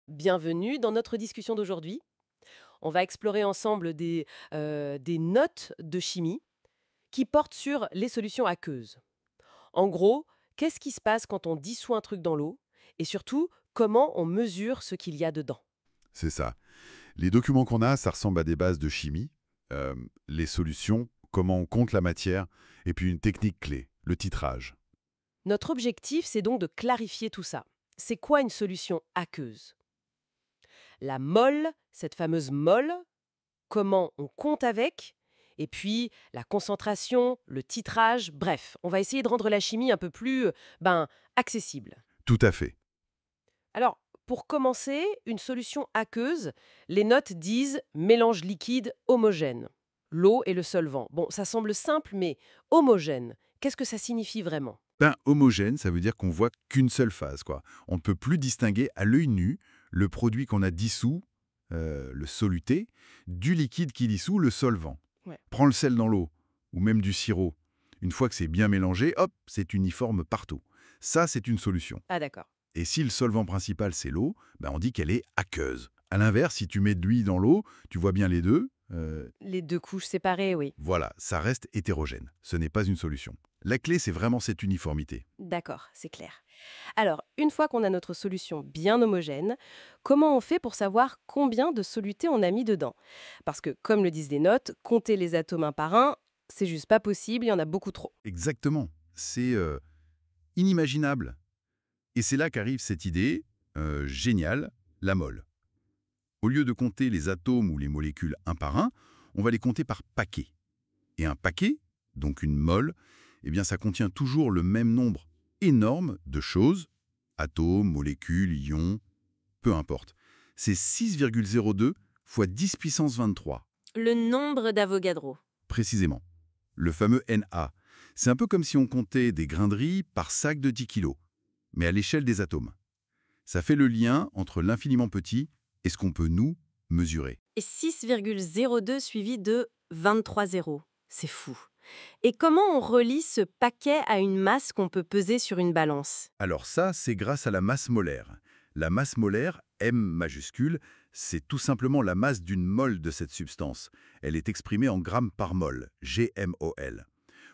Bienvenue dans notre discussion d'aujourd'hui. On va explorer ensemble des notes de chimie qui portent sur les solutions aqueuses. En gros, qu'est-ce qui se passe quand on dissout un truc dans l'eau et surtout, comment on mesure ce qu'il y a dedans. C'est ça. Les documents qu'on a, ça ressemble à des bases de chimie. Euh, les solutions, comment on compte la matière, et puis une technique clé, le titrage. Notre objectif, c'est donc de clarifier tout ça. C'est quoi une solution aqueuse? La mole, cette fameuse mole, comment on compte avec, et puis la concentration, le titrage, bref, on va essayer de rendre la chimie un peu plus accessible. Tout à fait. Alors, pour commencer, une solution aqueuse, les notes disent mélange liquide homogène. L'eau et le solvant. Bon, ça semble simple, mais homogène, qu'est-ce que ça signifie vraiment? Ben, homogène, ça veut dire qu'on voit qu'une seule phase, quoi. On ne peut plus distinguer à l'œil nu le produit qu'on a dissous, le soluté, du liquide qui dissout, le solvant. Ouais. Prends le sel dans l'eau, ou même du sirop. Une fois que c'est bien mélangé, hop, c'est uniforme partout. Ça, c'est une solution. Ah d'accord. Et si le solvant principal, c'est l'eau, ben on dit qu'elle est aqueuse. À l'inverse, si tu mets de l'huile dans l'eau, tu vois bien les deux, Les deux couches séparées, oui. voilà, ça reste hétérogène. Ce n'est pas une solution. La clé, c'est vraiment cette uniformité. D'accord, c'est clair. Alors, une fois qu'on a notre solution bien homogène, comment on fait pour savoir combien de solutés on a mis dedans? Parce que, comme le disent les notes, compter les atomes un par un, c'est juste pas possible, il y en a beaucoup trop. Exactement. C'est inimaginable. Et c'est là qu'arrive cette idée géniale, la mole. Au lieu de compter les atomes ou les molécules un par un, on va les compter par paquets. Et un paquet, donc une mole, eh bien ça contient toujours le même nombre énorme de choses, atomes, molécules, ions, peu importe. C'est 6,02 fois 10 puissance 23, Le nombre d'Avogadro. précisément. Le fameux Na. C'est un peu comme si on comptait des grains de riz par sac de 10 kilos, mais à l'échelle des atomes. Ça fait le lien entre l'infiniment petit et ce qu'on peut, nous, mesurer. Et 6,02 suivi de 23 zéros. C'est fou. Et comment on relie ce paquet à une masse qu'on peut peser sur une balance? Alors ça, c'est grâce à la masse molaire. La masse molaire, M majuscule, c'est tout simplement la masse d'une mole de cette substance. Elle est exprimée en grammes par mol, GMOL.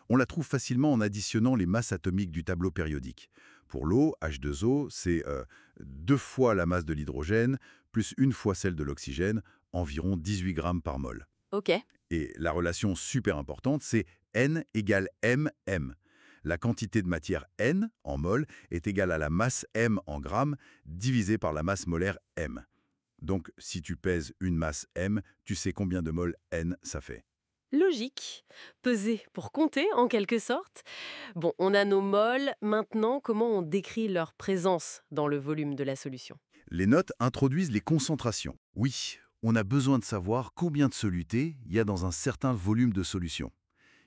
On la trouve facilement en additionnant les masses atomiques du tableau périodique. Pour l'eau, H2O, c'est 2 fois la masse de l'hydrogène, plus 1 fois celle de l'oxygène, environ 18 grammes par mol. Ok. Et la relation super importante, c'est N égale MM. La quantité de matière N, en mol, est égale à la masse M en grammes, divisée par la masse molaire M. Donc, si tu pèses une masse M, tu sais combien de mol N ça fait. Logique. Peser pour compter, en quelque sorte. Bon, on a nos moles. Maintenant, comment on décrit leur présence dans le volume de la solution? Les notes introduisent les concentrations. Oui, on a besoin de savoir combien de solutés il y a dans un certain volume de solution.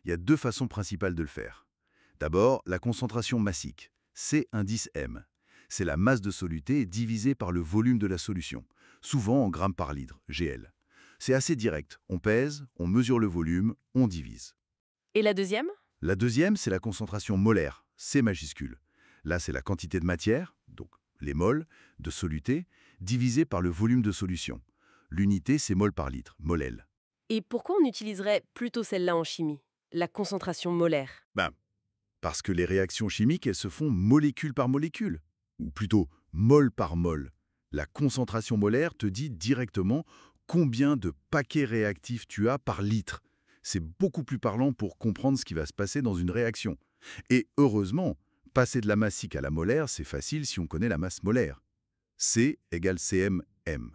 Il y a deux façons principales de le faire. D'abord, la concentration massique, C indice M. C'est la masse de soluté divisée par le volume de la solution, souvent en grammes par litre, GL. C'est assez direct, on pèse, on mesure le volume, on divise. Et la deuxième? La deuxième, c'est la concentration molaire, C majuscule. Là, c'est la quantité de matière, donc les moles, de soluté, divisée par le volume de solution. L'unité, c'est mol par litre, mol L. Et pourquoi on utiliserait plutôt celle-là en chimie? La concentration molaire. Ben, parce que les réactions chimiques, elles se font molécule par molécule, ou plutôt mol par mol. La concentration molaire te dit directement combien de paquets réactifs tu as par litre. C'est beaucoup plus parlant pour comprendre ce qui va se passer dans une réaction. Et heureusement, passer de la massique à la molaire, c'est facile si on connaît la masse molaire. C égale CMM.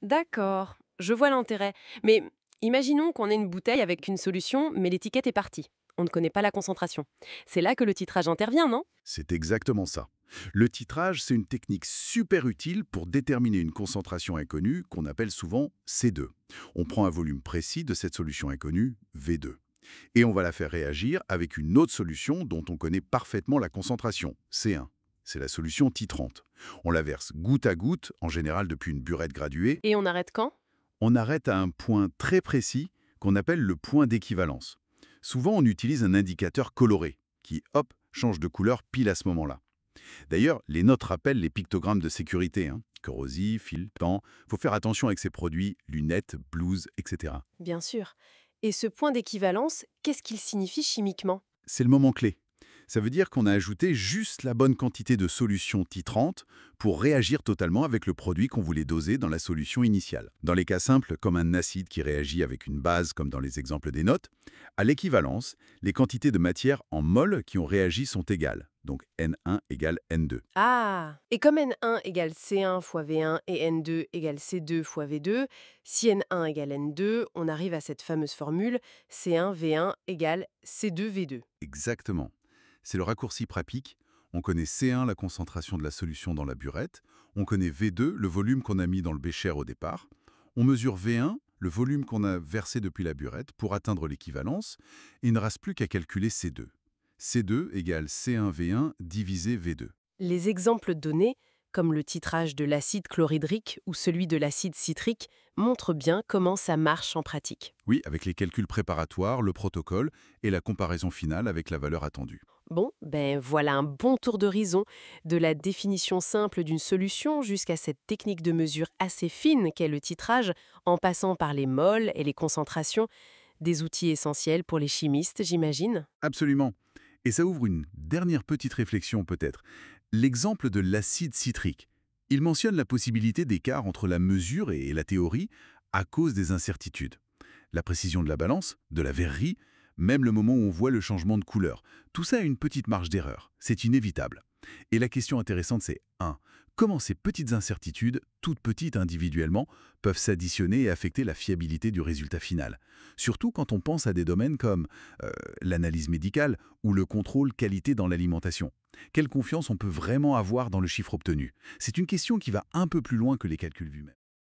D'accord, je vois l'intérêt. Mais imaginons qu'on ait une bouteille avec une solution, mais l'étiquette est partie. On ne connaît pas la concentration. C'est là que le titrage intervient, non? C'est exactement ça. Le titrage, c'est une technique super utile pour déterminer une concentration inconnue qu'on appelle souvent C2. On prend un volume précis de cette solution inconnue, V2. Et on va la faire réagir avec une autre solution dont on connaît parfaitement la concentration, C1. C'est la solution titrante. On la verse goutte à goutte, en général depuis une burette graduée. Et on arrête quand? On arrête à un point très précis qu'on appelle le point d'équivalence. Souvent, on utilise un indicateur coloré qui, hop, change de couleur pile à ce moment-là. D'ailleurs, les notes rappellent les pictogrammes de sécurité. corrosif, filtrant. Il faut faire attention avec ces produits, lunettes, blouses, etc. Bien sûr. Et ce point d'équivalence, qu'est-ce qu'il signifie chimiquement? C'est le moment clé. Ça veut dire qu'on a ajouté juste la bonne quantité de solution titrante pour réagir totalement avec le produit qu'on voulait doser dans la solution initiale. Dans les cas simples, comme un acide qui réagit avec une base, comme dans les exemples des notes, à l'équivalence, les quantités de matière en mol qui ont réagi sont égales. Donc N1 égale N2. Ah! Et comme N1 égale C1 fois V1 et N2 égale C2 fois V2, si N1 égale N2, on arrive à cette fameuse formule C1 V1 égale C2 V2. Exactement. C'est le raccourci prapique. On connaît C1, la concentration de la solution dans la burette. On connaît V2, le volume qu'on a mis dans le bécher au départ. On mesure V1, le volume qu'on a versé depuis la burette, pour atteindre l'équivalence. Et il ne reste plus qu'à calculer C2. C2 égale C1V1 divisé V2. Les exemples donnés, comme le titrage de l'acide chlorhydrique ou celui de l'acide citrique, montrent bien comment ça marche en pratique. Oui, avec les calculs préparatoires, le protocole et la comparaison finale avec la valeur attendue. Bon, ben voilà un bon tour d'horizon de la définition simple d'une solution jusqu'à cette technique de mesure assez fine qu'est le titrage, en passant par les mols et les concentrations, des outils essentiels pour les chimistes, j'imagine. Absolument. Et ça ouvre une dernière petite réflexion peut-être. L'exemple de l'acide citrique. Il mentionne la possibilité d'écart entre la mesure et la théorie à cause des incertitudes. La précision de la balance, de la verrerie, même le moment où on voit le changement de couleur. Tout ça a une petite marge d'erreur. C'est inévitable. Et la question intéressante, c'est 1. Comment ces petites incertitudes, toutes petites individuellement, peuvent s'additionner et affecter la fiabilité du résultat final? Surtout quand on pense à des domaines comme l'analyse médicale ou le contrôle qualité dans l'alimentation. Quelle confiance on peut vraiment avoir dans le chiffre obtenu? C'est une question qui va un peu plus loin que les calculs vus.